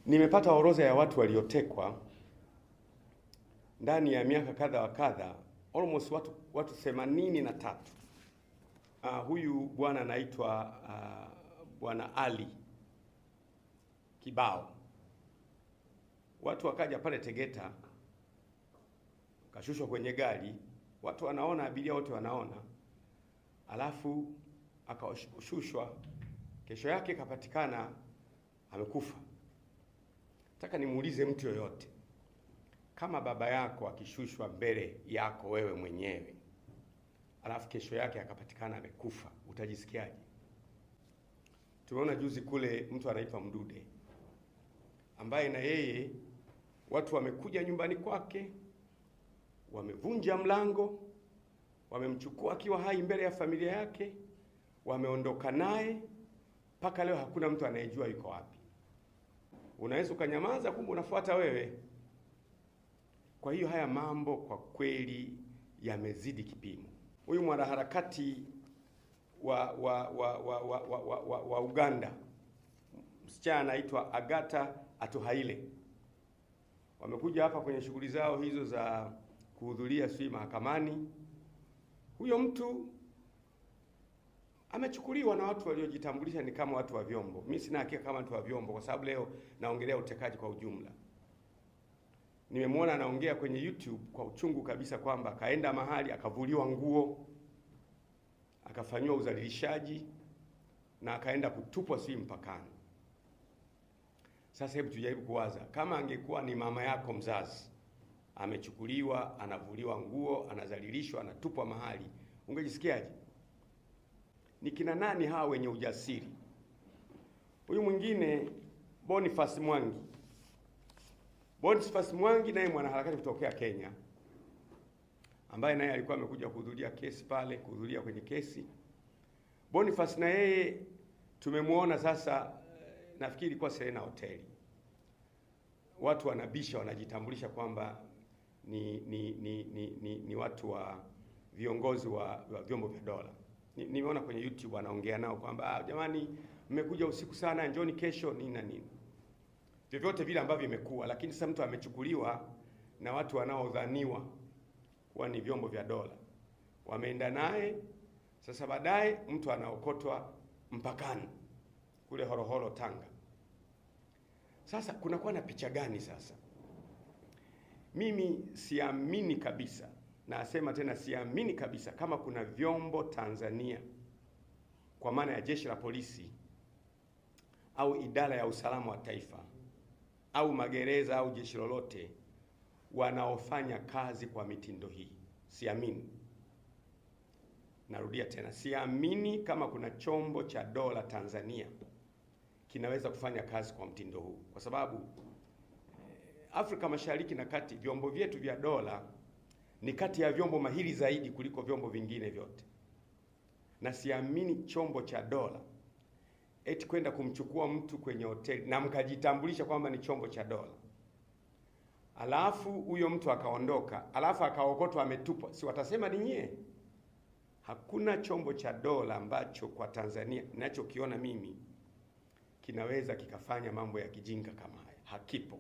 Nimepata orodha ya watu waliotekwa ndani ya miaka kadha wa kadha, almost watu 83. Huyu bwana anaitwa Bwana Ali Kibao. Watu wakaja pale Tegeta, kashushwa kwenye gari, watu wanaona, abiria wote wanaona, alafu akashushwa. Kesho yake kapatikana amekufa. Nataka nimuulize mtu yoyote, kama baba yako akishushwa mbele yako wewe mwenyewe, alafu kesho yake akapatikana amekufa, utajisikiaje? Tumeona juzi kule mtu anaitwa Mdude, ambaye na yeye watu wamekuja nyumbani kwake, wamevunja mlango, wamemchukua akiwa hai mbele ya familia yake, wameondoka naye, mpaka leo hakuna mtu anayejua yuko wapi. Unaweza ukanyamaza, kumbe unafuata wewe. Kwa hiyo haya mambo kwa kweli yamezidi kipimo. Huyu mwanaharakati wa Uganda, msichana anaitwa Agatha Atuhaire, wamekuja hapa kwenye shughuli zao hizo za kuhudhuria mahakamani. Huyo mtu amechukuliwa na watu waliojitambulisha ni kama watu wa vyombo. Mimi sina hakika kama watu wa vyombo, kwa sababu leo naongelea utekaji kwa ujumla. Nimemwona anaongea kwenye YouTube kwa uchungu kabisa kwamba kaenda mahali akavuliwa nguo, akafanywa udhalilishaji na akaenda kutupwa mpakani. Sasa hebu tujaribu kuwaza, kama angekuwa ni mama yako mzazi amechukuliwa, anavuliwa nguo, anadhalilishwa, anatupwa mahali, ungejisikiaje? Ni kina nani hawa wenye ujasiri? Huyu mwingine Boniface Mwangi. Boniface Mwangi naye mwanaharakati kutokea Kenya, ambaye naye alikuwa amekuja kuhudhuria kesi pale, kuhudhuria kwenye kesi. Boniface na yeye tumemwona sasa, nafikiri ilikuwa Serena Hotel. Watu wanabisha, wanajitambulisha kwamba ni watu wa viongozi wa vyombo vya dola. Nimeona kwenye YouTube anaongea nao kwamba jamani, mmekuja usiku sana, njoni kesho nini na nini. Vyovyote vile ambavyo imekuwa, lakini sasa mtu amechukuliwa na watu wanaodhaniwa kuwa ni vyombo vya dola, wameenda naye. Sasa baadaye mtu anaokotwa mpakani kule Horohoro, Tanga. Sasa kunakuwa na picha gani sasa? Mimi siamini kabisa, na asema tena siamini kabisa kama kuna vyombo Tanzania, kwa maana ya jeshi la polisi au idara ya usalama wa taifa au magereza au jeshi lolote, wanaofanya kazi kwa mitindo hii. Siamini. Narudia tena, siamini kama kuna chombo cha dola Tanzania kinaweza kufanya kazi kwa mtindo huu, kwa sababu Afrika Mashariki na Kati, vyombo vyetu vya dola ni kati ya vyombo mahiri zaidi kuliko vyombo vingine vyote. Na siamini chombo cha dola eti kwenda kumchukua mtu kwenye hoteli na mkajitambulisha kwamba ni chombo cha dola, alafu huyo mtu akaondoka, alafu akaokotwa ametupwa, si watasema ni nyie? Hakuna chombo cha dola ambacho kwa Tanzania ninachokiona mimi kinaweza kikafanya mambo ya kijinga kama haya. Hakipo.